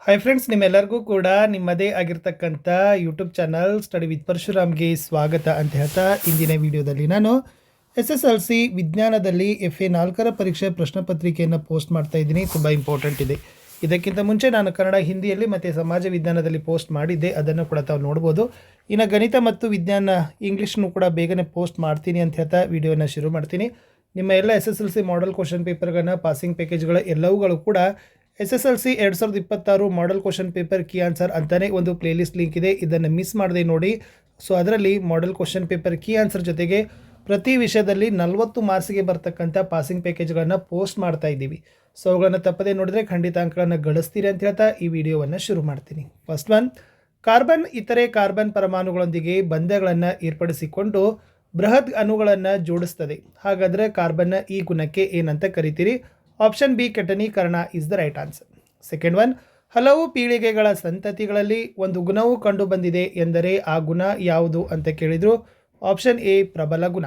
Hi friends, ನಿಮ್ಮೆಲ್ಲರಿಗೂ ಕೂಡ ನಿಮ್ಮದೇ ಆಗಿರ್ತಕ್ಕಂಥ ಯೂಟ್ಯೂಬ್ ಚಾನಲ್ ಸ್ಟಡಿ ವಿತ್ ಪರಶುರಾಮ್ಗೆ ಸ್ವಾಗತ ಅಂತ ಹೇಳ್ತಾ ಇಂದಿನ ವಿಡಿಯೋದಲ್ಲಿ ನಾನು SSLC ವಿಜ್ಞಾನದಲ್ಲಿ FA 4ರ ಪರೀಕ್ಷೆ ಪ್ರಶ್ನೆ ಪತ್ರಿಕೆಯನ್ನು ಪೋಸ್ಟ್ ಮಾಡ್ತಾ ಇದ್ದೀನಿ. ತುಂಬ ಇಂಪಾರ್ಟೆಂಟ್ ಇದೆ. ಇದಕ್ಕಿಂತ ಮುಂಚೆ ನಾನು ಕನ್ನಡ, ಹಿಂದಿಯಲ್ಲಿ ಮತ್ತು ಸಮಾಜ ವಿಜ್ಞಾನದಲ್ಲಿ ಪೋಸ್ಟ್ ಮಾಡಿದ್ದೆ, ಅದನ್ನು ಕೂಡ ತಾವು ನೋಡ್ಬೋದು. ಇನ್ನು ಗಣಿತ ಮತ್ತು ವಿಜ್ಞಾನ ಇಂಗ್ಲೀಷ್ನು ಕೂಡ ಬೇಗನೆ ಪೋಸ್ಟ್ ಮಾಡ್ತೀನಿ ಅಂತ ಹೇಳ್ತಾ ವಿಡಿಯೋನ ಶುರು ಮಾಡ್ತೀನಿ. ನಿಮ್ಮ ಎಲ್ಲ SSLC ಮಾಡೆಲ್ ಕ್ವಶನ್ ಪೇಪರ್ಗಳನ್ನ, ಪಾಸಿಂಗ್ ಪ್ಯಾಕೇಜ್ಗಳ ಎಲ್ಲವುಗಳು ಕೂಡ SSLC 2026 model question paper key answer ಅಂತಲೇ ಒಂದು ಪ್ಲೇಲಿಸ್ಟ್ ಲಿಂಕ್ ಇದೆ. ಇದನ್ನು ಮಿಸ್ ಮಾಡದೆ ನೋಡಿ. ಸೊ ಅದರಲ್ಲಿ model question paper key answer ಜೊತೆಗೆ ಪ್ರತಿ ವಿಷಯದಲ್ಲಿ 40 ಮಾರ್ಕ್ಸಿಗೆ ಬರ್ತಕ್ಕಂಥ ಪಾಸಿಂಗ್ ಪ್ಯಾಕೇಜ್ಗಳನ್ನು ಪೋಸ್ಟ್ ಮಾಡ್ತಾ ಇದ್ದೀವಿ. ಸೊ ಅವುಗಳನ್ನು ತಪ್ಪದೇ ನೋಡಿದ್ರೆ ಖಂಡಿತ ಅಂಕಗಳನ್ನು ಗಳಿಸ್ತೀರಿ ಅಂತ ಹೇಳ್ತಾ ಈ ವಿಡಿಯೋವನ್ನು ಶುರು ಮಾಡ್ತೀನಿ. ಫಸ್ಟ್ ಒನ್, ಕಾರ್ಬನ್ ಇತರೆ ಕಾರ್ಬನ್ ಪರಮಾಣುಗಳೊಂದಿಗೆ ಬಂಧಗಳನ್ನು ಏರ್ಪಡಿಸಿಕೊಂಡು ಬೃಹತ್ ಅಣುಗಳನ್ನು ಜೋಡಿಸ್ತದೆ. ಹಾಗಾದರೆ ಕಾರ್ಬನ್ನ ಈ ಗುಣಕ್ಕೆ ಏನಂತ ಕರಿತೀರಿ? ಆಪ್ಷನ್ ಬಿ, ಕೆಟನೀಕರಣ is the right answer. Second one, ಹಲವು ಪೀಳಿಗೆಗಳ ಸಂತತಿಗಳಲ್ಲಿ ಒಂದು ಗುಣವು ಕಂಡು ಬಂದಿದೆ ಎಂದರೆ ಆ ಗುಣ ಯಾವುದು ಅಂತ ಕೇಳಿದರು. ಆಪ್ಷನ್ ಎ, ಪ್ರಬಲ ಗುಣ.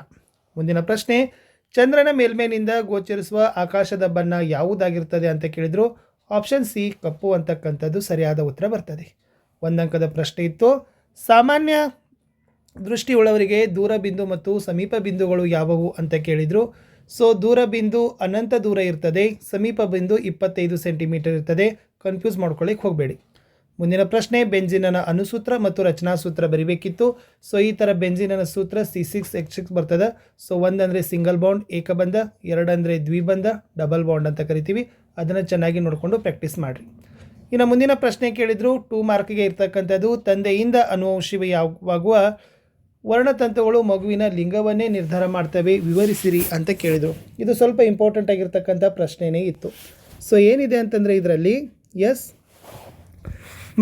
ಮುಂದಿನ ಪ್ರಶ್ನೆ, ಚಂದ್ರನ ಮೇಲ್ಮೇನಿಂದ ಗೋಚರಿಸುವ ಆಕಾಶದ ಬಣ್ಣ ಯಾವುದಾಗಿರ್ತದೆ ಅಂತ ಕೇಳಿದರು. ಆಪ್ಷನ್ ಸಿ, ಕಪ್ಪು ಅಂತಕ್ಕಂಥದ್ದು ಸರಿಯಾದ ಉತ್ತರ ಬರ್ತದೆ. ಒಂದಂಕದ ಪ್ರಶ್ನೆ ಇತ್ತು. ಸಾಮಾನ್ಯ ದೃಷ್ಟಿಯುಳ್ಳವರಿಗೆ ದೂರ ಬಿಂದು ಮತ್ತು ಸಮೀಪ ಬಿಂದುಗಳು ಯಾವುವು ಅಂತ ಕೇಳಿದರು. ಸೊ ದೂರ ಬಿಂದು ಅನಂತ ದೂರ ಇರ್ತದೆ, ಸಮೀಪ ಬಿಂದು 25 ಸೆಂಟಿಮೀಟರ್ ಇರ್ತದೆ. ಕನ್ಫ್ಯೂಸ್ ಮಾಡ್ಕೊಳ್ಳಿಕ್ಕೆ ಹೋಗಬೇಡಿ. ಮುಂದಿನ ಪ್ರಶ್ನೆ, ಬೆಂಜಿನನ ಅನುಸೂತ್ರ ಮತ್ತು ರಚನಾ ಸೂತ್ರ ಬರಿಬೇಕಿತ್ತು. ಸೊ ಈ ಥರ ಬೆಂಜಿನನ ಸೂತ್ರ C6H6 ಬರ್ತದೆ. ಸೊ ಒಂದಂದರೆ ಸಿಂಗಲ್ ಬಾಂಡ್ ಏಕಬಂಧ, ಎರಡಂದರೆ ದ್ವಿಬಂಧ ಡಬಲ್ ಬಾಂಡ್ ಅಂತ ಕರಿತೀವಿ. ಅದನ್ನು ಚೆನ್ನಾಗಿ ನೋಡಿಕೊಂಡು ಪ್ರಾಕ್ಟೀಸ್ ಮಾಡಿರಿ. ಇನ್ನು ಮುಂದಿನ ಪ್ರಶ್ನೆ ಕೇಳಿದರು, 2 ಮಾರ್ಕ್ಗೆ ಇರ್ತಕ್ಕಂಥದ್ದು. ತಂದೆಯಿಂದ ಅನುವಂಶೀಯವಾಗುವ ವರ್ಣತಂತುಗಳು ಮಗುವಿನ ಲಿಂಗವನ್ನೇ ನಿರ್ಧಾರ ಮಾಡ್ತವೆ, ವಿವರಿಸಿರಿ ಅಂತ ಕೇಳಿದರು. ಇದು ಸ್ವಲ್ಪ ಇಂಪಾರ್ಟೆಂಟ್ ಆಗಿರ್ತಕ್ಕಂಥ ಪ್ರಶ್ನೆಯೇ ಇತ್ತು. ಸೊ ಏನಿದೆ ಅಂತಂದರೆ ಇದರಲ್ಲಿ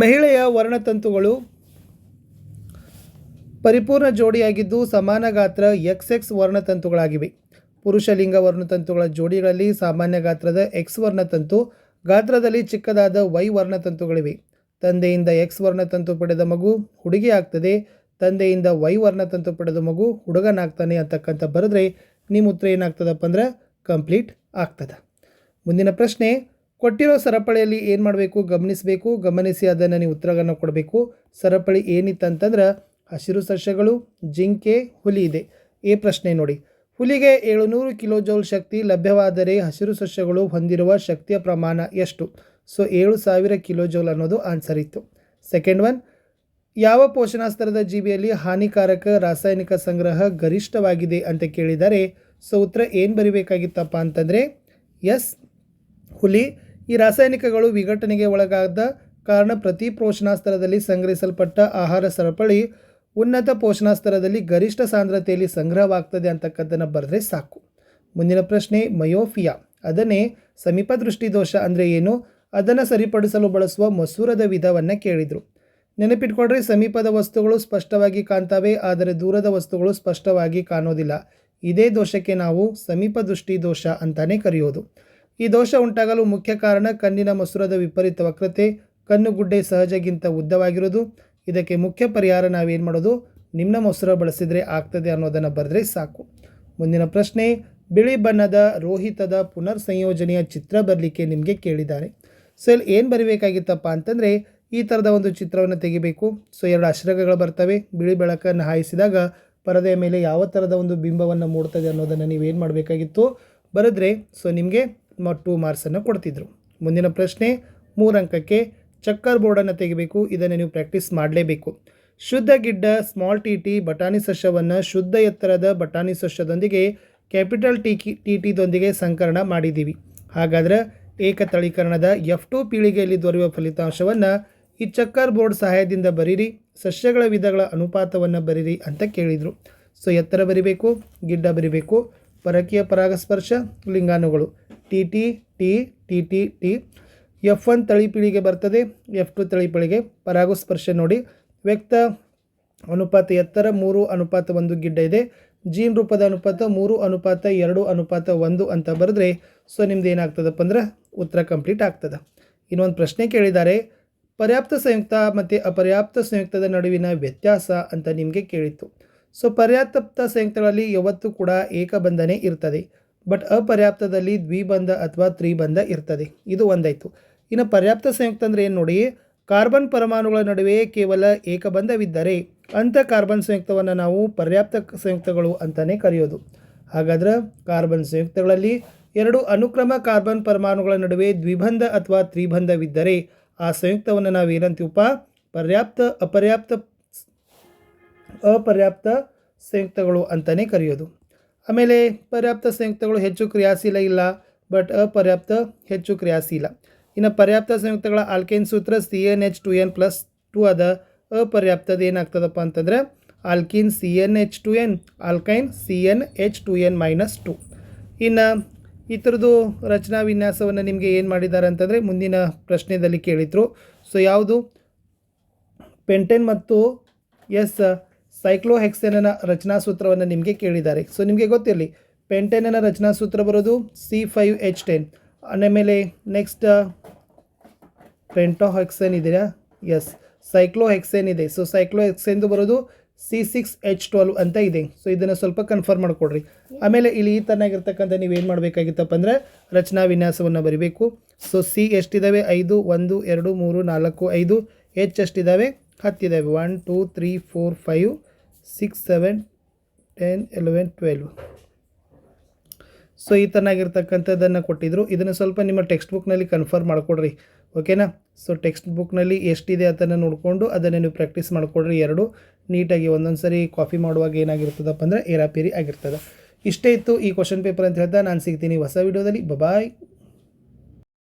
ಮಹಿಳೆಯ ವರ್ಣತಂತುಗಳು ಪರಿಪೂರ್ಣ ಜೋಡಿಯಾಗಿದ್ದು ಸಮಾನ ಗಾತ್ರ XX ವರ್ಣತಂತುಗಳಾಗಿವೆ. ಪುರುಷ ಲಿಂಗ ವರ್ಣತಂತುಗಳ ಜೋಡಿಗಳಲ್ಲಿ ಸಾಮಾನ್ಯ ಗಾತ್ರದ X ವರ್ಣತಂತು, ಗಾತ್ರದಲ್ಲಿ ಚಿಕ್ಕದಾದ Y ವರ್ಣತಂತುಗಳಿವೆ. ತಂದೆಯಿಂದ X ವರ್ಣತಂತು ಪಡೆದ ಮಗು ಹುಡುಗಿ ಆಗ್ತದೆ, ತಂದೆಯಿಂದ Y ವರ್ಣತಂತು ಪಡೆದ ಮಗು ಹುಡುಗನಾಗ್ತಾನೆ ಅಂತಕ್ಕಂಥ ಬರೆದ್ರೆ ನಿಮ್ಮ ಉತ್ತರ ಏನಾಗ್ತದಪ್ಪ ಅಂದ್ರೆ ಕಂಪ್ಲೀಟ್ ಆಗ್ತದೆ. ಮುಂದಿನ ಪ್ರಶ್ನೆ, ಕೊಟ್ಟಿರೋ ಸರಪಳಿಯಲ್ಲಿ ಏನು ಮಾಡಬೇಕು? ಗಮನಿಸಬೇಕು. ಗಮನಿಸಿ ಅದನ್ನು ನೀವು ಉತ್ತರಗಳನ್ನು ಕೊಡಬೇಕು. ಸರಪಳಿ ಏನಿತ್ತಂತಂದ್ರೆ ಹಸಿರು ಸಸ್ಯಗಳು, ಜಿಂಕೆ, ಹುಲಿ ಇದೆ. ಈ ಪ್ರಶ್ನೆ ನೋಡಿ, ಹುಲಿಗೆ 700 ಕಿಲೋಜೌಲ್ ಶಕ್ತಿ ಲಭ್ಯವಾದರೆ ಹಸಿರು ಸಸ್ಯಗಳು ಹೊಂದಿರುವ ಶಕ್ತಿಯ ಪ್ರಮಾಣ ಎಷ್ಟು? ಸೊ 7000 ಕಿಲೋಜೌಲ್ ಅನ್ನೋದು ಆನ್ಸರ್ ಇತ್ತು. ಸೆಕೆಂಡ್ ಒನ್, ಯಾವ ಪೋಷಣಾಸ್ತರದ ಜೀವಿಯಲ್ಲಿ ಹಾನಿಕಾರಕ ರಾಸಾಯನಿಕ ಸಂಗ್ರಹ ಗರಿಷ್ಠವಾಗಿದೆ ಅಂತ ಕೇಳಿದ್ದಾರೆ. ಸೊ ಉತ್ತರ ಏನು ಬರಿಬೇಕಾಗಿತ್ತಪ್ಪ ಅಂತಂದರೆ ಹುಲಿ. ಈ ರಾಸಾಯನಿಕಗಳು ವಿಘಟನೆಗೆ ಒಳಗಾದ ಕಾರಣ ಪ್ರತಿ ಪೋಷಣಾಸ್ತರದಲ್ಲಿ ಸಂಗ್ರಹಿಸಲ್ಪಟ್ಟ ಆಹಾರ ಸರಪಳಿ ಉನ್ನತ ಪೋಷಣಾಸ್ತರದಲ್ಲಿ ಗರಿಷ್ಠ ಸಾಂದ್ರತೆಯಲ್ಲಿ ಸಂಗ್ರಹವಾಗ್ತದೆ ಅಂತಕ್ಕಂಥದ್ದನ್ನು ಬರೆದ್ರೆ ಸಾಕು. ಮುಂದಿನ ಪ್ರಶ್ನೆ, ಮಯೋಫಿಯಾ ಅದನ್ನೇ ಸಮೀಪ ದೃಷ್ಟಿ ದೋಷ ಅಂದರೆ ಏನು? ಅದನ್ನು ಸರಿಪಡಿಸಲು ಬಳಸುವ ಮಸೂರದ ವಿಧವನ್ನು ಕೇಳಿದರು. ನೆನಪಿಟ್ಕೊಳ್ರಿ, ಸಮೀಪದ ವಸ್ತುಗಳು ಸ್ಪಷ್ಟವಾಗಿ ಕಾಣ್ತವೆ, ಆದರೆ ದೂರದ ವಸ್ತುಗಳು ಸ್ಪಷ್ಟವಾಗಿ ಕಾಣೋದಿಲ್ಲ. ಇದೇ ದೋಷಕ್ಕೆ ನಾವು ಸಮೀಪ ದೃಷ್ಟಿ ದೋಷ ಅಂತಾನೆ ಕರೆಯೋದು. ಈ ದೋಷ ಉಂಟಾಗಲು ಮುಖ್ಯ ಕಾರಣ ಕಣ್ಣಿನ ಮಸೂರದ ವಿಪರೀತ ವಕ್ರತೆ, ಕಣ್ಣುಗುಡ್ಡೆ ಸಹಜಗಿಂತ ಉದ್ದವಾಗಿರೋದು. ಇದಕ್ಕೆ ಮುಖ್ಯ ಪರಿಹಾರ ನಾವೇನು ಮಾಡೋದು? ನಿಮ್ನ ಮಸೂರ ಬಳಸಿದರೆ ಆಗ್ತದೆ ಅನ್ನೋದನ್ನು ಬರೆದ್ರೆ ಸಾಕು. ಮುಂದಿನ ಪ್ರಶ್ನೆ, ಬಿಳಿ ಬಣ್ಣದ ರೋಹಿತದ ಪುನರ್ ಸಂಯೋಜನೆಯ ಚಿತ್ರ ಬರಲಿಕ್ಕೆ ನಿಮಗೆ ಕೇಳಿದ್ದಾರೆ. ಸೊ ಇಲ್ಲಿ ಏನು ಬರೀಬೇಕಾಗಿತ್ತಪ್ಪ ಅಂತಂದರೆ ಈ ಥರದ ಒಂದು ಚಿತ್ರವನ್ನು ತೆಗಿಬೇಕು. ಸೊ 2 ಅಶ್ರಗಗಳು ಬರ್ತವೆ. ಬಿಳಿ ಬೆಳಕನ್ನು ಹಾಯಿಸಿದಾಗ ಪರದೆಯ ಮೇಲೆ ಯಾವ ಥರದ ಒಂದು ಬಿಂಬವನ್ನು ಮೂಡ್ತದೆ ಅನ್ನೋದನ್ನು ನೀವೇನು ಮಾಡಬೇಕಾಗಿತ್ತು? ಬರೆದ್ರೆ ಸೊ ನಿಮಗೆ 2 ಮಾರ್ಕ್ಸನ್ನು ಕೊಡ್ತಿದ್ರು. ಮುಂದಿನ ಪ್ರಶ್ನೆ, 3 ಅಂಕಕ್ಕೆ ಚಕ್ಕರ್ ಬೋರ್ಡನ್ನು ತೆಗಿಬೇಕು. ಇದನ್ನು ನೀವು ಪ್ರಾಕ್ಟೀಸ್ ಮಾಡಲೇಬೇಕು. ಶುದ್ಧ ಗಿಡ್ಡ ಸ್ಮಾಲ್ ಟಿ ಬಟಾಣಿ ಸಸ್ಯವನ್ನು ಶುದ್ಧ ಎತ್ತರದ ಬಟಾಣಿ ಸಸ್ಯದೊಂದಿಗೆ ಕ್ಯಾಪಿಟಲ್ ಟಿ ಸಂಕಲನ ಮಾಡಿದ್ದೀವಿ. ಹಾಗಾದರೆ ಏಕತಳೀಕರಣದ F2 ಪೀಳಿಗೆಯಲ್ಲಿ ದೊರೆಯುವ ಫಲಿತಾಂಶವನ್ನು ಈ ಚಕ್ಕರ್ ಬೋರ್ಡ್ ಸಹಾಯದಿಂದ ಬರೀರಿ. ಸಸ್ಯಗಳ ವಿಧಗಳ ಅನುಪಾತವನ್ನು ಬರೀರಿ ಅಂತ ಕೇಳಿದರು. ಸೊ ಎತ್ತರ ಬರಿಬೇಕು, ಗಿಡ್ಡ ಬರಿಬೇಕು, ಪರಕೀಯ ಪರಾಗಸ್ಪರ್ಶ, ಲಿಂಗಾಣುಗಳು ಟಿ. F1 ತಳಿ ಪೀಳಿಗೆ ಬರ್ತದೆ, F2 ತಳಿ ಪೀಳಿಗೆ. ಪರಾಗಸ್ಪರ್ಶ ನೋಡಿ, ವ್ಯಕ್ತ ಅನುಪಾತ ಎತ್ತರ 3:1 ಗಿಡ್ಡ ಇದೆ. ಜೀನ್ ರೂಪದ ಅನುಪಾತ 3:2:1 ಅಂತ ಬರೆದ್ರೆ ಸೊ ನಿಮ್ದು ಏನಾಗ್ತದಪ್ಪ ಅಂದ್ರೆ ಉತ್ತರ ಕಂಪ್ಲೀಟ್ ಆಗ್ತದೆ. ಇನ್ನೊಂದು ಪ್ರಶ್ನೆ ಕೇಳಿದ್ದಾರೆ, ಪರ್ಯಾಪ್ತ ಸಂಯುಕ್ತ ಮತ್ತು ಅಪರ್ಯಾಪ್ತ ಸಂಯುಕ್ತದ ನಡುವಿನ ವ್ಯತ್ಯಾಸ ಅಂತ ನಿಮಗೆ ಕೇಳಿತ್ತು. ಸೊ ಪರ್ಯಾಪ್ತ ಸಂಯುಕ್ತಗಳಲ್ಲಿ ಯಾವತ್ತೂ ಕೂಡ ಏಕಬಂಧನೆ ಇರ್ತದೆ, ಬಟ್ ಅಪರ್ಯಾಪ್ತದಲ್ಲಿ ದ್ವಿಬಂಧ ಅಥವಾ ತ್ರಿಬಂಧ ಇರ್ತದೆ. ಇದು ಒಂದಾಯಿತು. ಇನ್ನು ಪರ್ಯಾಪ್ತ ಸಂಯುಕ್ತ ಅಂದರೆ ಏನು ನೋಡಿ, ಕಾರ್ಬನ್ ಪರಮಾಣುಗಳ ನಡುವೆ ಕೇವಲ ಏಕಬಂಧವಿದ್ದರೆ ಅಂಥ ಕಾರ್ಬನ್ ಸಂಯುಕ್ತವನ್ನು ನಾವು ಪರ್ಯಾಪ್ತ ಸಂಯುಕ್ತಗಳು ಅಂತಲೇ ಕರೆಯೋದು. ಹಾಗಾದ್ರೆ ಕಾರ್ಬನ್ ಸಂಯುಕ್ತಗಳಲ್ಲಿ 2 ಅನುಕ್ರಮ ಕಾರ್ಬನ್ ಪರಮಾಣುಗಳ ನಡುವೆ ದ್ವಿಬಂಧ ಅಥವಾ ತ್ರಿಬಂಧವಿದ್ದರೆ ಆ ಸಂಯುಕ್ತವನ್ನು ನಾವು ಏನಂತೀವಪ್ಪ, ಅಪರ್ಯಾಪ್ತ ಸಂಯುಕ್ತಗಳು ಅಂತಲೇ ಕರೆಯೋದು. ಆಮೇಲೆ ಪರ್ಯಾಪ್ತ ಸಂಯುಕ್ತಗಳು ಹೆಚ್ಚು ಕ್ರಿಯಾಶೀಲ ಇಲ್ಲ, ಬಟ್ ಅಪರ್ಯಾಪ್ತ ಹೆಚ್ಚು ಕ್ರಿಯಾಶೀಲ. ಇನ್ನು ಪರ್ಯಾಪ್ತ ಸಂಯುಕ್ತಗಳ ಆಲ್ಕೇನ್ ಸೂತ್ರ CnH2n+2 ಅದ. ಅಪರ್ಯಾಪ್ತದ ಏನಾಗ್ತದಪ್ಪ ಅಂತಂದರೆ ಆಲ್ಕಿನ್ CnH2n, ಆಲ್ಕೈನ್ CnH2n-2. ಇನ್ನು ಈ ಥರದ್ದು ರಚನಾ ವಿನ್ಯಾಸವನ್ನು ನಿಮಗೆ ಏನು ಮಾಡಿದ್ದಾರೆ ಅಂತಂದರೆ ಮುಂದಿನ ಪ್ರಶ್ನೆಯಲ್ಲಿ ಕೇಳಿದ್ರು. ಸೊ ಯಾವುದು, ಪೆಂಟೆನ್ ಮತ್ತು ಸೈಕ್ಲೋಹೆಕ್ಸೇನನ ರಚನಾ ಸೂತ್ರವನ್ನು ನಿಮಗೆ ಕೇಳಿದ್ದಾರೆ. ಸೊ ನಿಮಗೆ ಗೊತ್ತಿರಲಿ, ಪೆಂಟೆನನ ರಚನಾ ಸೂತ್ರ ಬರೋದು C5H10. ಆಮೇಲೆ ನೆಕ್ಸ್ಟ್ ಪೆಂಟೋಹೆಕ್ಸೇನ್ ಇದೆಯಾ, ಸೈಕ್ಲೋಹೆಕ್ಸೇನ್ ಇದೆ. ಸೊ ಸೈಕ್ಲೋಹೆಕ್ಸೇನ್ದು ಬರೋದು C6H12 ಅಂತ ಇದೆ. ಸೊ ಇದನ್ನು ಸ್ವಲ್ಪ ಕನ್ಫರ್ಮ್ ಮಾಡಿಕೊಡ್ರಿ. ಆಮೇಲೆ ಇಲ್ಲಿ ಈ ಥರನಾಗಿರ್ತಕ್ಕಂಥ ನೀವೇನು ಮಾಡಬೇಕಾಗಿತ್ತಪ್ಪ ಅಂದರೆ ರಚನಾ ವಿನ್ಯಾಸವನ್ನು ಬರಿಬೇಕು. So C ಎಷ್ಟಿದ್ದಾವೆ, 5, 1, 2, 3, 4, 5. H ಎಷ್ಟಿದ್ದಾವೆ, 10 ಇದ್ದಾವೆ. 1, 2, 3, 4, 5, 6, 7, 10, 11, 12. ಸೊ ಈ ಥರನಾಗಿರ್ತಕ್ಕಂಥದ್ದನ್ನು ಕೊಟ್ಟಿದ್ರು. ಇದನ್ನು ಸ್ವಲ್ಪ ನಿಮ್ಮ ಟೆಕ್ಸ್ಟ್ ಬುಕ್ನಲ್ಲಿ ಕನ್ಫರ್ಮ್ ಮಾಡಿಕೊಡ್ರಿ, ಓಕೆನಾ. ಸೊ ಟೆಕ್ಸ್ಟ್ ಬುಕ್ನಲ್ಲಿ ಎಷ್ಟಿದೆ ಅದನ್ನು ನೋಡಿಕೊಂಡು ಅದನ್ನು ನೀವು ಪ್ರಾಕ್ಟೀಸ್ ಮಾಡಿಕೊಡ್ರಿ. 2 ನೀಟಾಗಿ ಒಂದೊಂದು ಸರಿ ಕಾಫಿ ಮಾಡುವಾಗ ಏನಾಗಿರ್ತದಪ್ಪ ಅಂದರೆ ಏರಾಪೇರಿ ಆಗಿರ್ತದೆ. ಇಷ್ಟೇ ಇತ್ತು ಈ ಕ್ವಶನ್ ಪೇಪರ್ ಅಂತ ಹೇಳ್ತಾ ನಾನು ಸಿಗ್ತೀನಿ ಹೊಸ ವಿಡಿಯೋದಲ್ಲಿ. ಬಾಯ್.